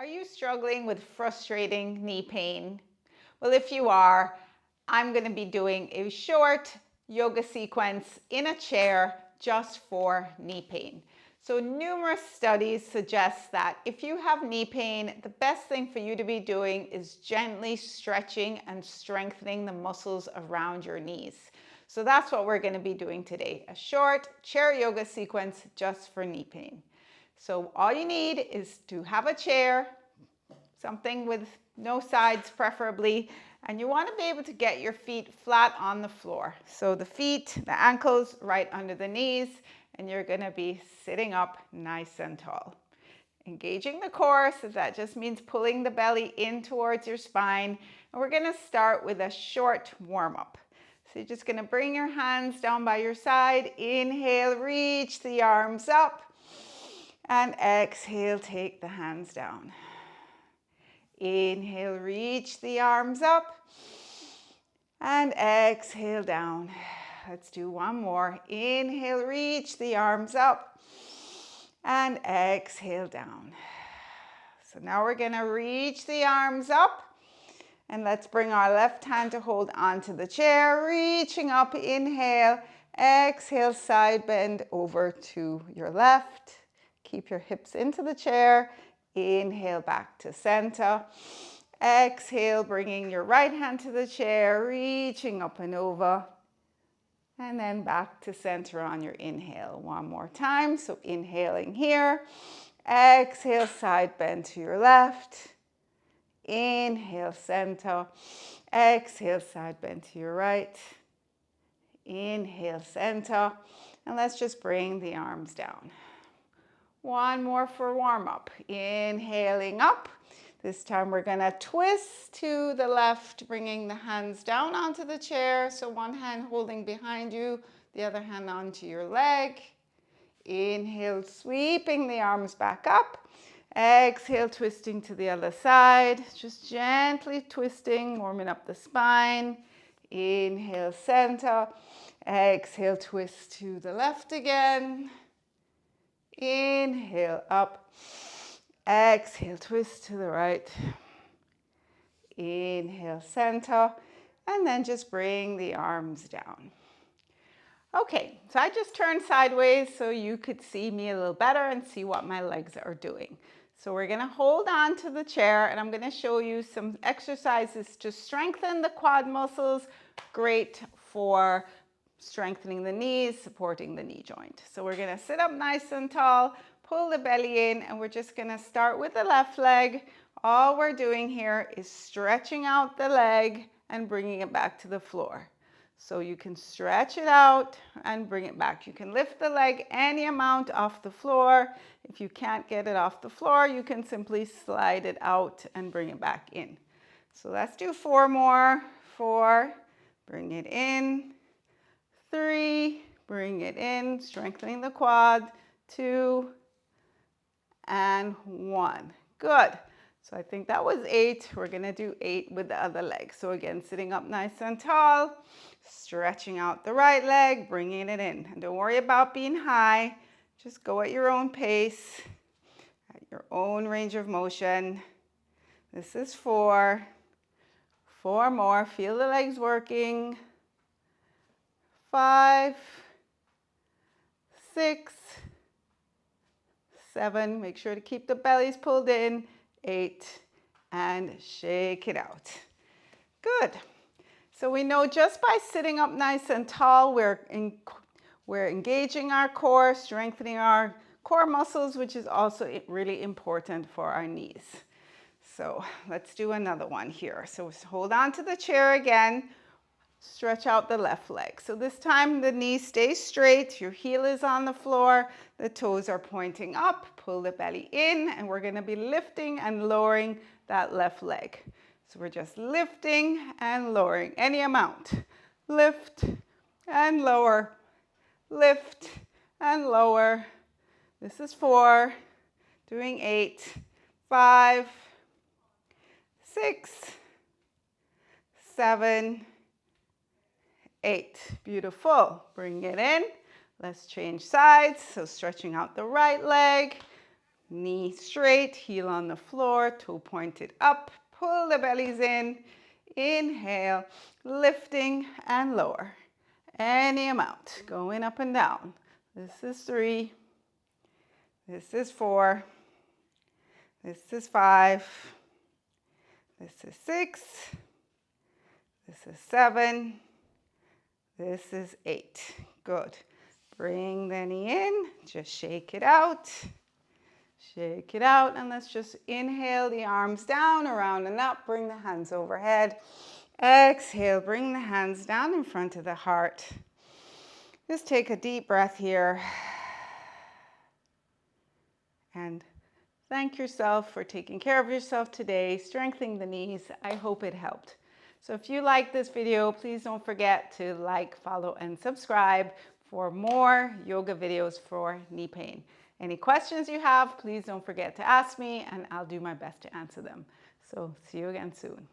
Are you struggling with frustrating knee pain? Well, if you are, I'm going to be doing a short yoga sequence in a chair just for knee pain. So numerous studies suggest that if you have knee pain, the best thing for you to be doing is gently stretching and strengthening the muscles around your knees. So that's what we're going to be doing today, a short chair yoga sequence just for knee pain. So all you need is to have a chair, something with no sides preferably, and you want to be able to get your feet flat on the floor. So the feet, the ankles right under the knees, and you're going to be sitting up nice and tall. Engaging the core, so that just means pulling the belly in towards your spine. And we're going to start with a short warm-up. So you're just going to bring your hands down by your side. Inhale, reach the arms up. And exhale, take the hands down. Inhale, reach the arms up. And exhale down. Let's do one more. Inhale, reach the arms up. And exhale down. So now we're going to reach the arms up. And let's bring our left hand to hold onto the chair. Reaching up, inhale. Exhale, side bend over to your left. Keep your hips into the chair. Inhale back to center. Exhale, bringing your right hand to the chair, reaching up and over. And then back to center on your inhale. One more time. So inhaling here. Exhale, side bend to your left. Inhale, center. Exhale, side bend to your right. Inhale, center. And let's just bring the arms down. One more for warm-up. Inhaling up. This time we're going to twist to the left, bringing the hands down onto the chair. So one hand holding behind you, the other hand onto your leg. Inhale, sweeping the arms back up. Exhale, twisting to the other side. Just gently twisting, warming up the spine. Inhale, center. Exhale, twist to the left again. Inhale, up. Exhale, twist to the right. Inhale, center. And then just bring the arms down. Okay, so I just turned sideways so you could see me a little better and see what my legs are doing. So we're going to hold on to the chair and I'm going to show you some exercises to strengthen the quad muscles. Great for strengthening the knees, supporting the knee joint. So we're going to sit up nice and tall, pull the belly in, and we're just going to start with the left leg. All we're doing here is stretching out the leg and bringing it back to the floor. So you can stretch it out and bring it back. You can lift the leg any amount off the floor. If you can't get it off the floor, you can simply slide it out and bring it back in. So let's do 4 more. 4, bring it in. 3, bring it in, strengthening the quad. 2, and 1. Good. So I think that was 8. We're going to do 8 with the other leg. So again, sitting up nice and tall, stretching out the right leg, bringing it in. And don't worry about being high. Just go at your own pace, at your own range of motion. This is 4. 4 more. Feel the legs working. 5, 6, 7, make sure to keep the bellies pulled in. 8, and shake it out. Good. So we know just by sitting up nice and tall, we're engaging our core, strengthening our core muscles, which is also really important for our knees. So let's do another one here. So hold on to the chair again. Stretch out the left leg. So this time the knee stays straight, your heel is on the floor, the toes are pointing up, pull the belly in, and we're going to be lifting and lowering that left leg. So we're just lifting and lowering any amount. Lift and lower, lift and lower. This is 4, doing 8, 5, 6, 7, 8. Beautiful. Bring it in. Let's change sides. So stretching out the right leg, Knee straight, heel on the floor, toe pointed up. Pull the bellies in. Inhale, lifting and lower. Any amount, going up and down. This is 3. This is 4. This is 5. This is 6. This is 7. This is 8. Good. Bring the knee in. Just shake it out. Shake it out. And let's just inhale the arms down, around and up. Bring the hands overhead. Exhale. Bring the hands down in front of the heart. Just take a deep breath here. And thank yourself for taking care of yourself today, strengthening the knees. I hope it helped. So if you like this video, please don't forget to like, follow, and subscribe for more yoga videos for knee pain. Any questions you have, please don't forget to ask me, and I'll do my best to answer them. So see you again soon.